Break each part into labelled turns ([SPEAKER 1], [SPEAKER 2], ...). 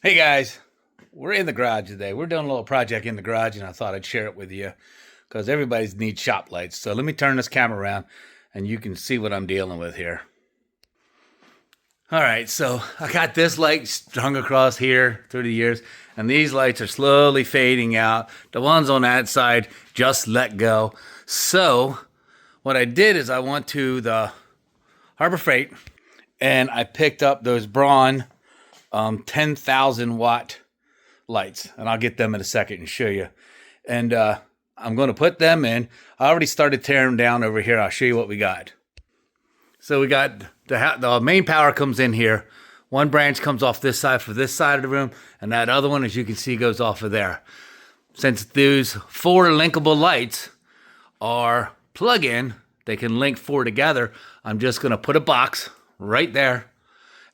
[SPEAKER 1] Hey guys, we're in the garage today. We're doing a little project in the garage, and I thought I'd share it with you because everybody's needs shop lights. So let me turn this camera around and you can see what I'm dealing with here. All right, so I got this light strung across here through the years, and these lights are slowly fading out. The ones on that side just let go. So what I did is I went to the Harbor Freight and I picked up those Braun 10,000 watt lights, and I'll get them in a second and show you. And I'm going to put them in. I already started tearing them down over here. I'll show you what we got. So we got the main power comes in here. One branch comes off this side for this side of the room, and that other one, as you can see, goes off of there. Since those 4 linkable lights are plug-in, they can link 4 together. I'm just going to put a box right there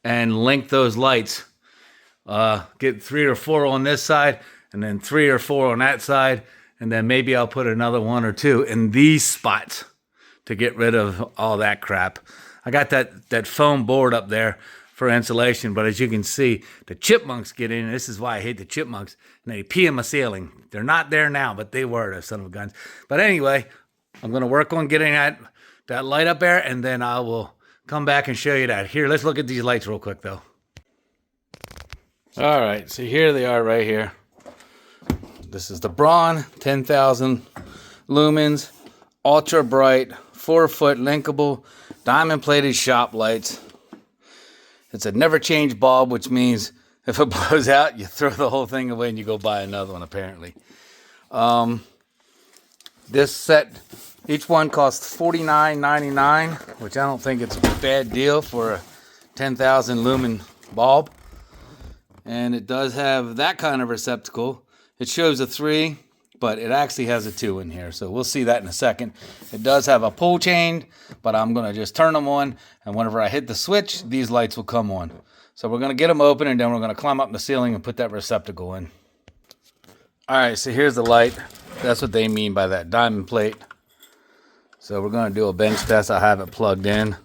[SPEAKER 1] and link those lights. Get 3 or 4 on this side, and then 3 or 4 on that side, and then maybe I'll put another 1 or 2 in these spots to get rid of all that crap. I got that foam board up there for insulation, but as you can see, the chipmunks get in. This is why I hate the chipmunks, and they pee in my ceiling. They're not there now, but they were, the son of a guns. But anyway, I'm going to work on getting that light up there, and then I will come back and show you that. Here, let's look at these lights real quick, though. All right, so here they are right here. This is the Braun 10,000 lumens, ultra bright, 4-foot linkable, diamond plated shop lights. It's a never change bulb, which means if it blows out, you throw the whole thing away and you go buy another one, apparently. This set, each one costs $49.99, which I don't think it's a bad deal for a 10,000 lumen bulb. And it does have that kind of receptacle. It shows a 3, but it actually has a 2 in here. So we'll see that in a second. It does have a pull chain, but I'm going to just turn them on. And whenever I hit the switch, these lights will come on. So we're going to get them open, and then we're going to climb up in the ceiling and put that receptacle in. All right, so here's the light. That's what they mean by that diamond plate. So we're going to do a bench test. I have it plugged in.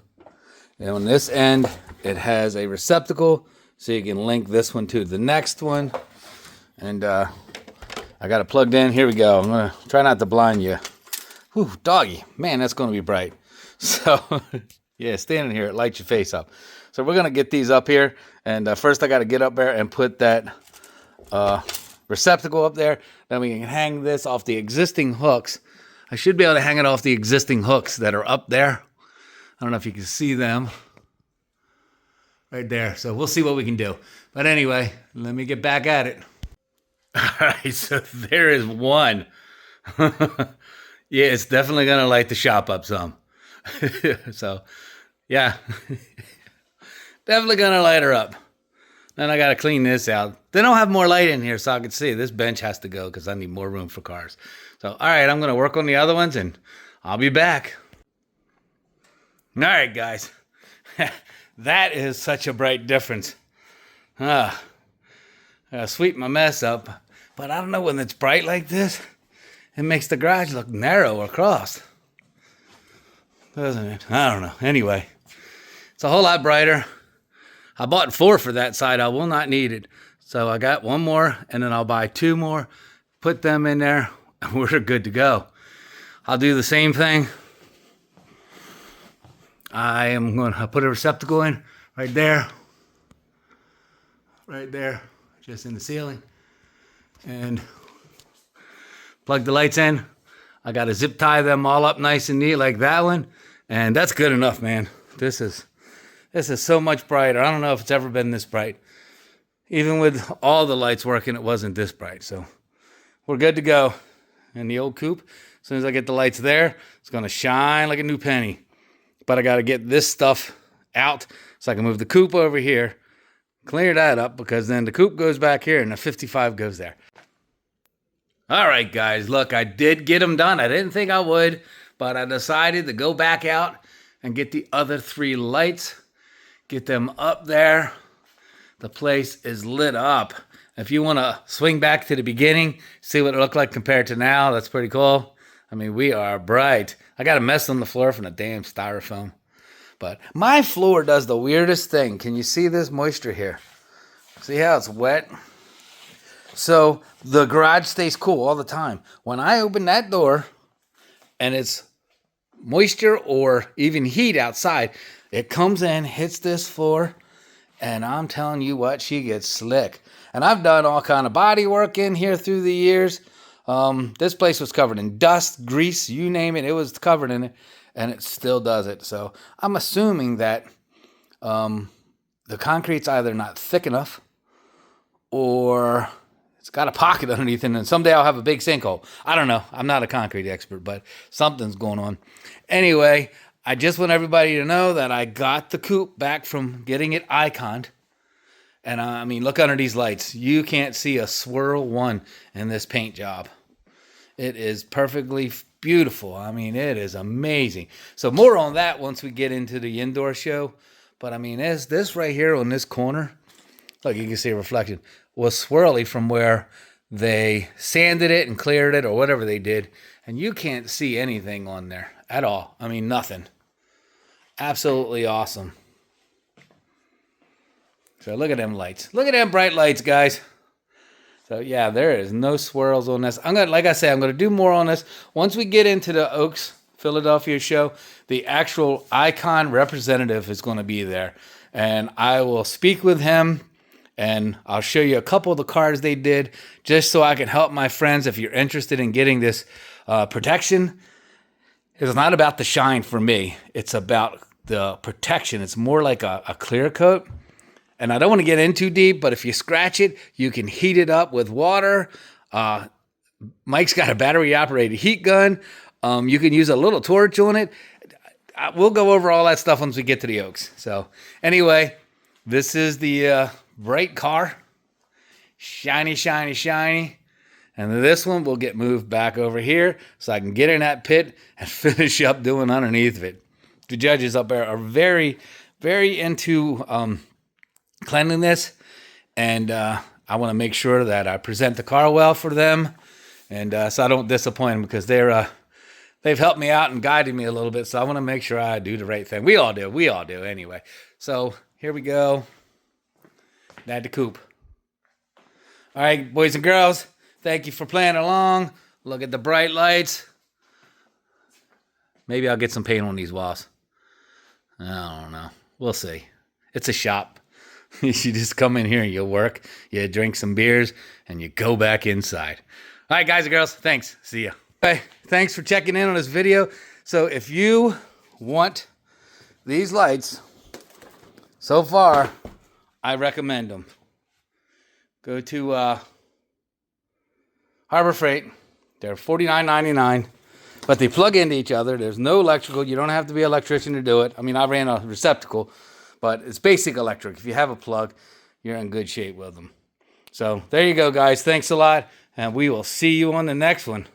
[SPEAKER 1] And on this end, it has a receptacle, so you can link this one to the next one. And I got it plugged in. Here we go. I'm going to try not to blind you. Whew, doggy. Man, that's going to be bright. So, yeah, standing here, it lights your face up. So we're going to get these up here. And first I got to get up there and put that receptacle up there. Then we can hang this off the existing hooks. I should be able to hang it off the existing hooks that are up there. I don't know if you can see them. Right there. So we'll see what we can do. But anyway, let me get back at it. All right, so there is one. Yeah, it's definitely going to light the shop up some. So, yeah. Definitely going to light her up. Then I got to clean this out. They don't have more light in here, so I can see. This bench has to go because I need more room for cars. So, all right, I'm going to work on the other ones, and I'll be back. All right, guys. That is such a bright difference. I gotta sweep my mess up. But I don't know, when it's bright like this, it makes the garage look narrow across. Doesn't it? I don't know. Anyway, it's a whole lot brighter. I bought 4 for that side. I will not need it. So I got 1 more, and then I'll buy 2 more, put them in there, and we're good to go. I'll do the same thing. I am going to put a receptacle in right there. Right there, just in the ceiling. And plug the lights in. I got to zip tie them all up nice and neat like that one. And that's good enough, man. This is so much brighter. I don't know if it's ever been this bright. Even with all the lights working, it wasn't this bright. So we're good to go. And the old coupe, as soon as I get the lights there, it's going to shine like a new penny. But I got to get this stuff out so I can move the coupe over here, clear that up, because then the coupe goes back here and the 55 goes there. All right, guys, look, I did get them done. I didn't think I would, but I decided to go back out and get the other 3 lights, get them up there. The place is lit up. If you want to swing back to the beginning, see what it looked like compared to now, that's pretty cool. I mean, we are bright. I got a mess on the floor from the damn styrofoam. But my floor does the weirdest thing. Can you see this moisture here? See how it's wet? So the garage stays cool all the time. When I open that door and it's moisture or even heat outside, it comes in, hits this floor, and I'm telling you what, she gets slick. And I've done all kind of body work in here through the years. This place was covered in dust, grease, you name it. It was covered in it, and it still does it. So I'm assuming that the concrete's either not thick enough or it's got a pocket underneath it, and someday I'll have a big sinkhole. I don't know. I'm not a concrete expert, but something's going on. Anyway, I just want everybody to know that I got the coupe back from getting it iconed. And I mean, look under these lights. You can't see a swirl one in this paint job. It is perfectly beautiful. I mean, it is amazing. So more on that once we get into the indoor show. But I mean, this right here on this corner, look, you can see a reflection, was swirly from where they sanded it and cleared it or whatever they did. And you can't see anything on there at all. I mean, nothing. Absolutely awesome. So look at them lights. Look at them bright lights, guys. So yeah, there is no swirls on this. Like I said, I'm gonna do more on this once we get into the Oaks Philadelphia show. The actual icon representative is going to be there, and I will speak with him, and I'll show you a couple of the cars they did, just so I can help my friends. If you're interested in getting this protection, it's not about the shine for me. It's about the protection. It's more like a clear coat. And I don't want to get in too deep, but if you scratch it, you can heat it up with water. Mike's got a battery-operated heat gun. You can use a little torch on it. We'll go over all that stuff once we get to the Oaks. So anyway, this is the bright car. Shiny, shiny, shiny. And this one will get moved back over here so I can get in that pit and finish up doing underneath of it. The judges up there are very, very into cleanliness, and I want to make sure that I present the car well for them, and so I don't disappoint them, because they've helped me out and guided me a little bit, so I want to make sure I do the right thing. We all do anyway. So here we go. That's the coupe. All right, boys and girls, thank you for playing along. Look at the bright lights. Maybe I'll get some paint on these walls. I don't know. We'll see. It's a shop. You just come in here and you work, you drink some beers, and you go back inside. All right, guys and girls, thanks. See ya. Okay, thanks for checking in on this video. So if you want these lights, so far, I recommend them. Go to Harbor Freight. They're $49.99, but they plug into each other. There's no electrical. You don't have to be an electrician to do it. I mean, I ran a receptacle, but it's basic electric. If you have a plug, you're in good shape with them. So there you go, guys. Thanks a lot, and we will see you on the next one.